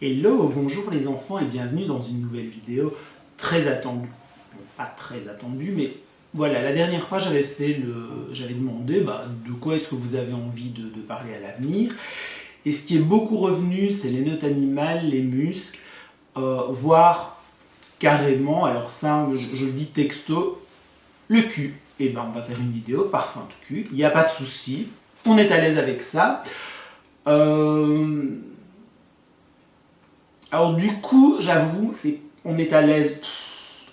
Hello, bonjour les enfants et bienvenue dans une nouvelle vidéo très attendue. Bon, pas très attendue, mais voilà, la dernière fois j'avais demandé de quoi est-ce que vous avez envie de parler à l'avenir. Et ce qui est beaucoup revenu, c'est les notes animales, les muscles, voire carrément, alors ça je le dis texto, le cul. Et ben on va faire une vidéo parfum de cul, il n'y a pas de souci, on est à l'aise avec ça. Alors du coup, j'avoue, on est à l'aise.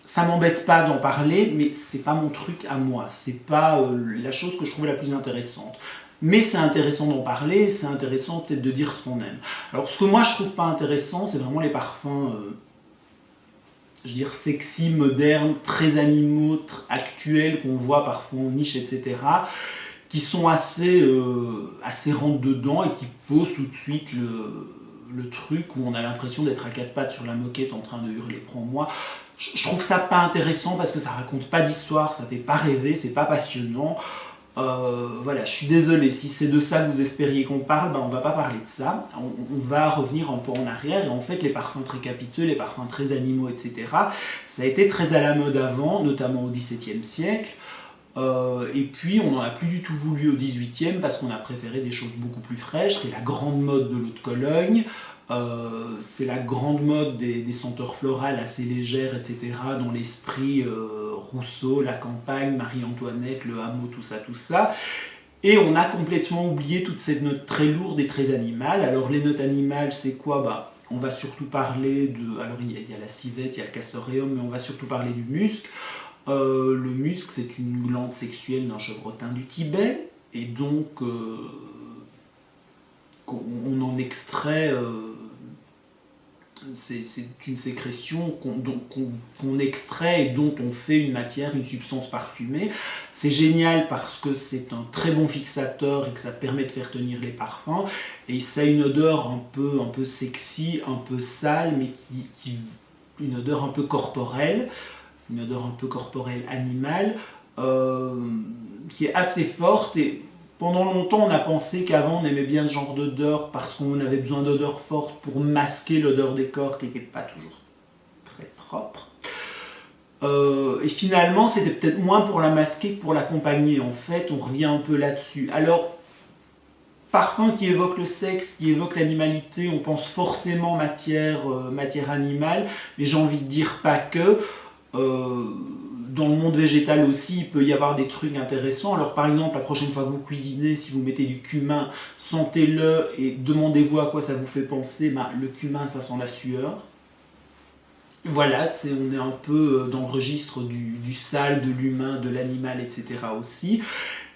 Ça m'embête pas d'en parler, mais c'est pas mon truc à moi. C'est pas la chose que je trouve la plus intéressante. Mais c'est intéressant d'en parler, c'est intéressant peut-être de dire ce qu'on aime. Alors ce que moi je trouve pas intéressant, c'est vraiment les parfums, je veux dire, sexy, modernes, très animaux, actuels, qu'on voit parfois en niche, etc. Qui sont assez rentre-dedans et qui posent tout de suite le truc où on a l'impression d'être à quatre pattes sur la moquette en train de hurler « prends-moi ». Je trouve ça pas intéressant parce que ça raconte pas d'histoire, ça fait pas rêver, c'est pas passionnant. Voilà, je suis désolé, si c'est de ça que vous espériez qu'on parle, on va pas parler de ça. On va revenir un peu en arrière et en fait les parfums très capiteux, les parfums très animaux, etc. Ça a été très à la mode avant, notamment au XVIIe siècle. Et puis on n'en a plus du tout voulu au 18e parce qu'on a préféré des choses beaucoup plus fraîches. C'est la grande mode de l'eau de Cologne, c'est la grande mode des senteurs florales assez légères, etc. Dans l'esprit Rousseau, la campagne, Marie-Antoinette, le hameau, tout ça. Et on a complètement oublié toutes ces notes très lourdes et très animales. Alors les notes animales, c'est quoi ? On va surtout parler de... Alors il y a la civette, il y a le castoreum, mais on va surtout parler du musc. Le musc, c'est une glande sexuelle d'un chevretin du Tibet, et donc on en extrait, c'est une sécrétion qu'on extrait et dont on fait une matière, une substance parfumée. C'est génial parce que c'est un très bon fixateur et que ça permet de faire tenir les parfums, et ça a une odeur un peu sexy, un peu sale, mais une odeur un peu corporelle. Une odeur un peu corporelle animale, qui est assez forte. Et pendant longtemps, on a pensé qu'avant, on aimait bien ce genre d'odeur parce qu'on avait besoin d'odeurs fortes pour masquer l'odeur des corps qui n'était pas toujours très propre. Et finalement, c'était peut-être moins pour la masquer que pour l'accompagner. En fait, on revient un peu là-dessus. Alors, parfum qui évoque le sexe, qui évoque l'animalité, on pense forcément matière animale, mais j'ai envie de dire pas que. Dans le monde végétal aussi, il peut y avoir des trucs intéressants. Alors par exemple, la prochaine fois que vous cuisinez, si vous mettez du cumin, sentez-le et demandez-vous à quoi ça vous fait penser. Le cumin, ça sent la sueur. Voilà, on est un peu dans le registre du sale, de l'humain, de l'animal, etc. aussi.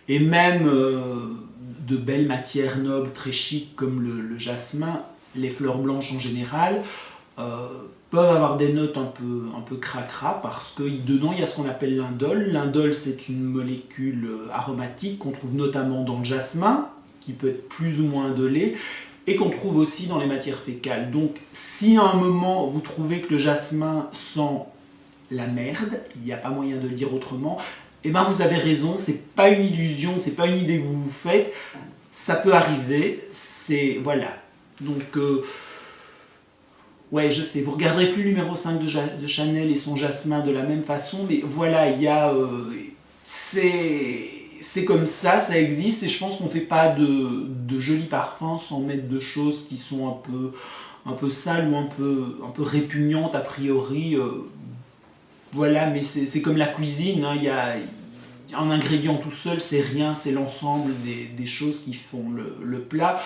Et même de belles matières nobles, très chic, comme le jasmin, les fleurs blanches en général, peuvent avoir des notes un peu cracra parce que dedans il y a ce qu'on appelle l'indole. L'indole, c'est une molécule aromatique qu'on trouve notamment dans le jasmin, qui peut être plus ou moins indolé, et qu'on trouve aussi dans les matières fécales. Donc si à un moment vous trouvez que le jasmin sent la merde, il n'y a pas moyen de le dire autrement, et vous avez raison, c'est pas une illusion, c'est pas une idée que vous vous faites, ça peut arriver, voilà. Donc ouais, je sais, vous ne regarderez plus le numéro 5 de Chanel et son jasmin de la même façon, mais voilà, il y a... c'est comme ça existe, et je pense qu'on ne fait pas de jolis parfums sans mettre de choses qui sont un peu sales ou un peu répugnantes a priori. Voilà, mais c'est comme la cuisine, hein, il y a un ingrédient tout seul, c'est rien, c'est l'ensemble des choses qui font le plat.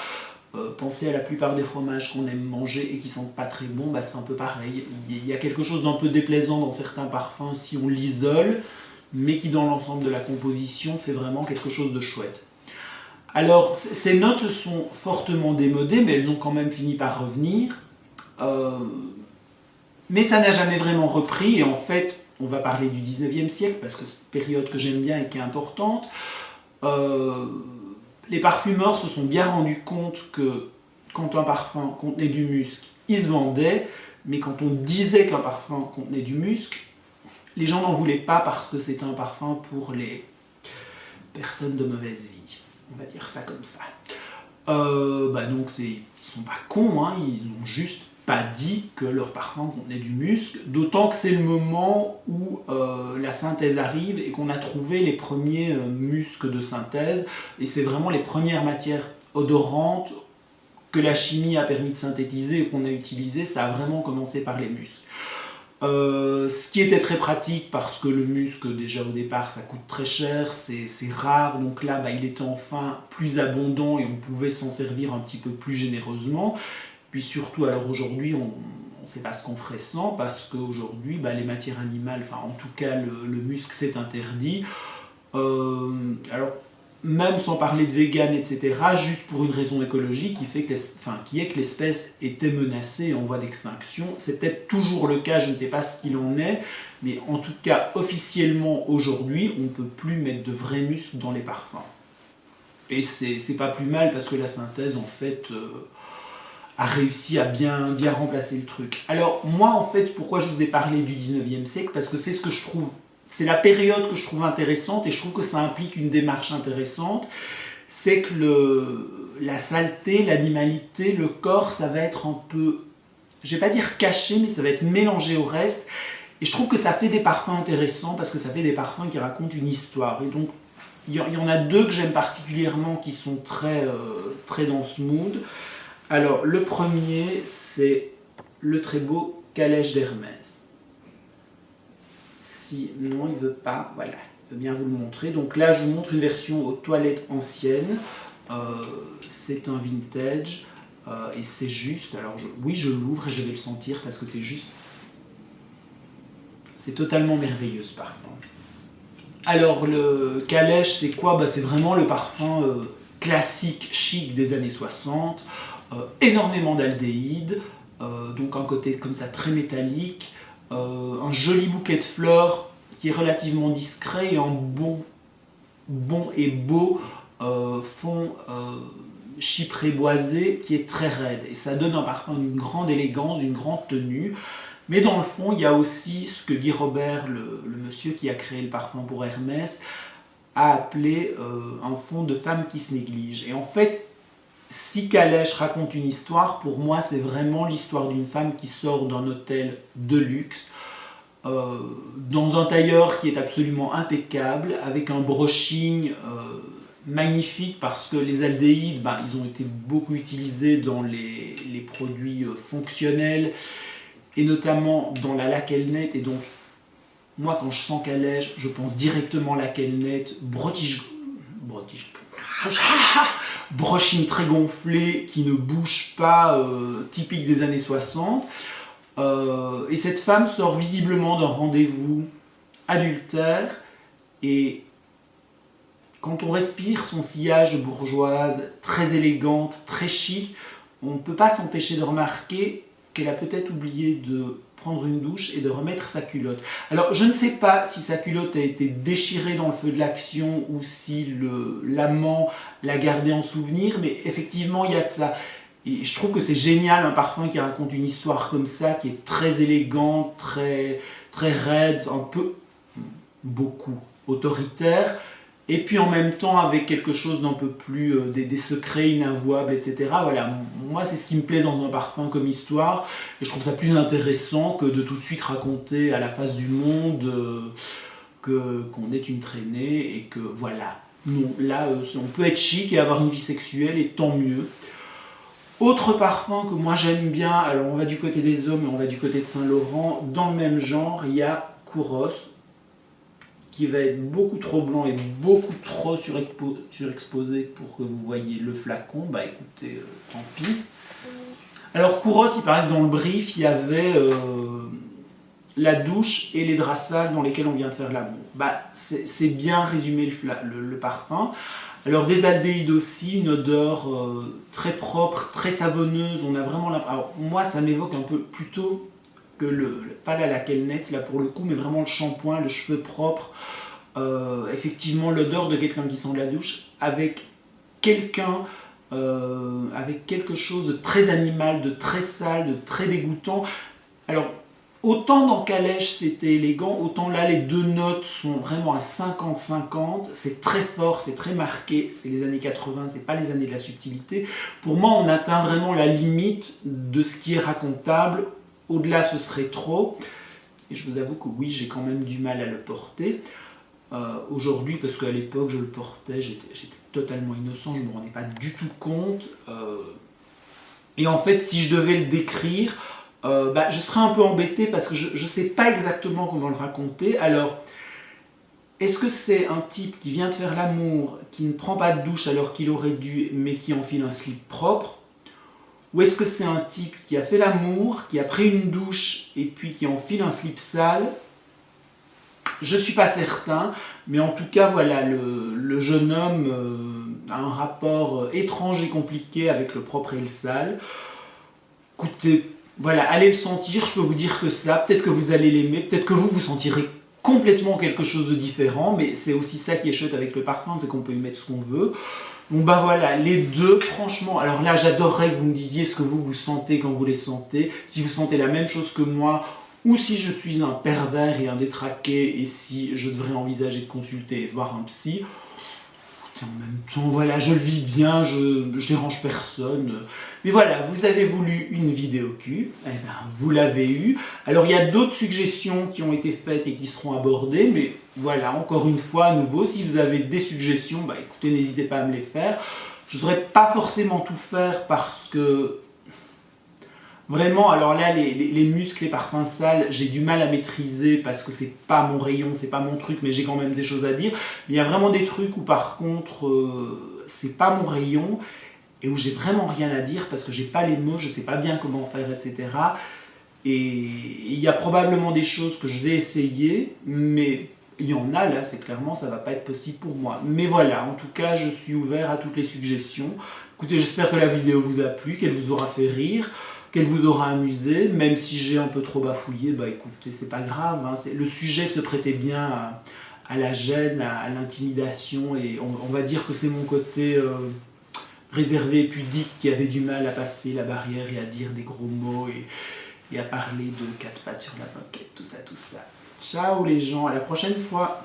Pensez à la plupart des fromages qu'on aime manger et qui sentent pas très bon, c'est un peu pareil. Il y a quelque chose d'un peu déplaisant dans certains parfums si on l'isole, mais qui dans l'ensemble de la composition fait vraiment quelque chose de chouette. Alors, ces notes sont fortement démodées, mais elles ont quand même fini par revenir. Mais ça n'a jamais vraiment repris, et en fait, on va parler du 19e siècle, parce que c'est une période que j'aime bien et qui est importante. Les parfumeurs se sont bien rendus compte que quand un parfum contenait du musc, il se vendait, mais quand on disait qu'un parfum contenait du musc, les gens n'en voulaient pas parce que c'était un parfum pour les personnes de mauvaise vie. On va dire ça comme ça. Donc ils sont pas cons, hein, ils ont juste pas dit que leur parfum contenait du musc, d'autant que c'est le moment où la synthèse arrive et qu'on a trouvé les premiers muscs de synthèse, et c'est vraiment les premières matières odorantes que la chimie a permis de synthétiser et qu'on a utilisé, ça a vraiment commencé par les muscs. Ce qui était très pratique parce que le musc, déjà au départ, ça coûte très cher, c'est rare, donc là, il était enfin plus abondant et on pouvait s'en servir un petit peu plus généreusement. Puis surtout, alors aujourd'hui, on ne sait pas ce qu'on ferait sans, parce qu'aujourd'hui, les matières animales, enfin en tout cas le musc, c'est interdit. Alors, même sans parler de vegan, etc., juste pour une raison écologique qui est que l'espèce était menacée en voie d'extinction. C'est peut-être toujours le cas, je ne sais pas ce qu'il en est, mais en tout cas, officiellement, aujourd'hui, on ne peut plus mettre de vrais muscles dans les parfums. Et c'est pas plus mal, parce que la synthèse, en fait, a réussi à bien remplacer le truc. Alors, moi, en fait, pourquoi je vous ai parlé du 19e siècle ? Parce que c'est ce que je trouve... C'est la période que je trouve intéressante, et je trouve que ça implique une démarche intéressante. C'est que la saleté, l'animalité, le corps, ça va être un peu, je vais pas dire caché, mais ça va être mélangé au reste. Et je trouve que ça fait des parfums intéressants, parce que ça fait des parfums qui racontent une histoire. Et donc, il y en a deux que j'aime particulièrement, qui sont très dans ce mood. Alors, le premier, c'est le très beau Calèche d'Hermès. Non, il veut pas, voilà, il veut bien vous le montrer. Donc là, je vous montre une version aux toilettes anciennes. C'est un vintage et c'est juste. Alors oui, je l'ouvre et je vais le sentir parce que c'est juste. C'est totalement merveilleux ce parfum. Alors le Calèche, c'est quoi ? C'est vraiment le parfum classique, chic des années 60. Énormément d'aldéhyde, donc un côté comme ça très métallique. Un joli bouquet de fleurs qui est relativement discret, et un bon et beau fond chypré boisé qui est très raide. Et ça donne un parfum d'une grande élégance, d'une grande tenue. Mais dans le fond, il y a aussi ce que Guy Robert, le monsieur qui a créé le parfum pour Hermès, a appelé un fond de femme qui se néglige. Et en fait, si Calèche raconte une histoire, pour moi, c'est vraiment l'histoire d'une femme qui sort d'un hôtel de luxe, dans un tailleur qui est absolument impeccable, avec un brushing magnifique, parce que les aldéhydes, ils ont été beaucoup utilisés dans les produits fonctionnels, et notamment dans la laquelle-net. Et donc, moi, quand je sens Calèche, je pense directement laquelle-net, brushing très gonflé, qui ne bouge pas, typique des années 60. Et cette femme sort visiblement d'un rendez-vous adultère, et quand on respire son sillage de bourgeoise, très élégante, très chic, on ne peut pas s'empêcher de remarquer qu'elle a peut-être oublié de prendre une douche et de remettre sa culotte. Alors, je ne sais pas si sa culotte a été déchirée dans le feu de l'action ou si l'amant l'a gardée en souvenir, mais effectivement, il y a de ça. Et je trouve que c'est génial, un parfum qui raconte une histoire comme ça, qui est très élégante, très raide, un peu, beaucoup autoritaire, et puis en même temps avec quelque chose d'un peu plus, des secrets inavouables, etc. Voilà, moi c'est ce qui me plaît dans un parfum comme histoire, et je trouve ça plus intéressant que de tout de suite raconter à la face du monde qu'on est une traînée, et que voilà. Non, là on peut être chic et avoir une vie sexuelle, et tant mieux. Autre parfum que moi j'aime bien, alors on va du côté des hommes et on va du côté de Saint-Laurent, dans le même genre, il y a Kouros, qui va être beaucoup trop blanc et beaucoup trop surexposé pour que vous voyez le flacon. Écoutez, tant pis. Alors Kouros, il paraît que dans le brief, il y avait la douche et les draps sales dans lesquels on vient de faire l'amour. C'est bien résumé le parfum. Alors des aldéhydes aussi, une odeur très propre, très savonneuse. On a vraiment Alors moi, ça m'évoque un peu plutôt que pas la laquelle-net, là pour le coup, mais vraiment le shampoing, le cheveu propre. Effectivement, l'odeur de quelqu'un qui sent la douche, avec quelque chose de très animal, de très sale, de très dégoûtant. Alors, autant dans Calèche c'était élégant, autant là les deux notes sont vraiment à 50-50, c'est très fort, c'est très marqué, c'est les années 80, c'est pas les années de la subtilité. Pour moi on atteint vraiment la limite de ce qui est racontable, au-delà ce serait trop, et je vous avoue que oui j'ai quand même du mal à le porter. Aujourd'hui, parce qu'à l'époque je le portais, j'étais totalement innocent, je ne me rendais pas du tout compte, et en fait si je devais le décrire, je serais un peu embêté parce que je ne sais pas exactement comment le raconter. Alors, est-ce que c'est un type qui vient de faire l'amour, qui ne prend pas de douche alors qu'il aurait dû, mais qui enfile un slip propre? Ou est-ce que c'est un type qui a fait l'amour, qui a pris une douche et puis qui enfile un slip sale? Je ne suis pas certain, mais en tout cas, voilà, le jeune homme a un rapport étrange et compliqué avec le propre et le sale. Écoutez, voilà, allez le sentir, je peux vous dire que ça, peut-être que vous allez l'aimer, peut-être que vous sentirez complètement quelque chose de différent, mais c'est aussi ça qui est chouette avec le parfum, c'est qu'on peut y mettre ce qu'on veut. Donc voilà, les deux, franchement, alors là j'adorerais que vous me disiez ce que vous sentez quand vous les sentez, si vous sentez la même chose que moi, ou si je suis un pervers et un détraqué, et si je devrais envisager de consulter et de voir un psy. En même temps, voilà, je le vis bien, je dérange personne. Mais voilà, vous avez voulu une vidéo cul, eh ben, vous l'avez eu. Alors il y a d'autres suggestions qui ont été faites et qui seront abordées, mais voilà, encore une fois, à nouveau, si vous avez des suggestions, écoutez, n'hésitez pas à me les faire. Je ne saurais pas forcément tout faire parce que vraiment, alors là, les muscles, les parfums sales, j'ai du mal à maîtriser parce que c'est pas mon rayon, c'est pas mon truc, mais j'ai quand même des choses à dire. Mais il y a vraiment des trucs où par contre, c'est pas mon rayon et où j'ai vraiment rien à dire parce que j'ai pas les mots, je sais pas bien comment faire, etc. Et il y a probablement des choses que je vais essayer, mais il y en a là, c'est clairement, ça va pas être possible pour moi. Mais voilà, en tout cas, je suis ouvert à toutes les suggestions. Écoutez, j'espère que la vidéo vous a plu, qu'elle vous aura fait rire, qu'elle vous aura amusé, même si j'ai un peu trop bafouillé, écoutez, c'est pas grave, hein, le sujet se prêtait bien à la gêne, à l'intimidation, et on va dire que c'est mon côté réservé et pudique qui avait du mal à passer la barrière et à dire des gros mots et à parler de quatre pattes sur la moquette, tout ça, tout ça. Ciao les gens, à la prochaine fois.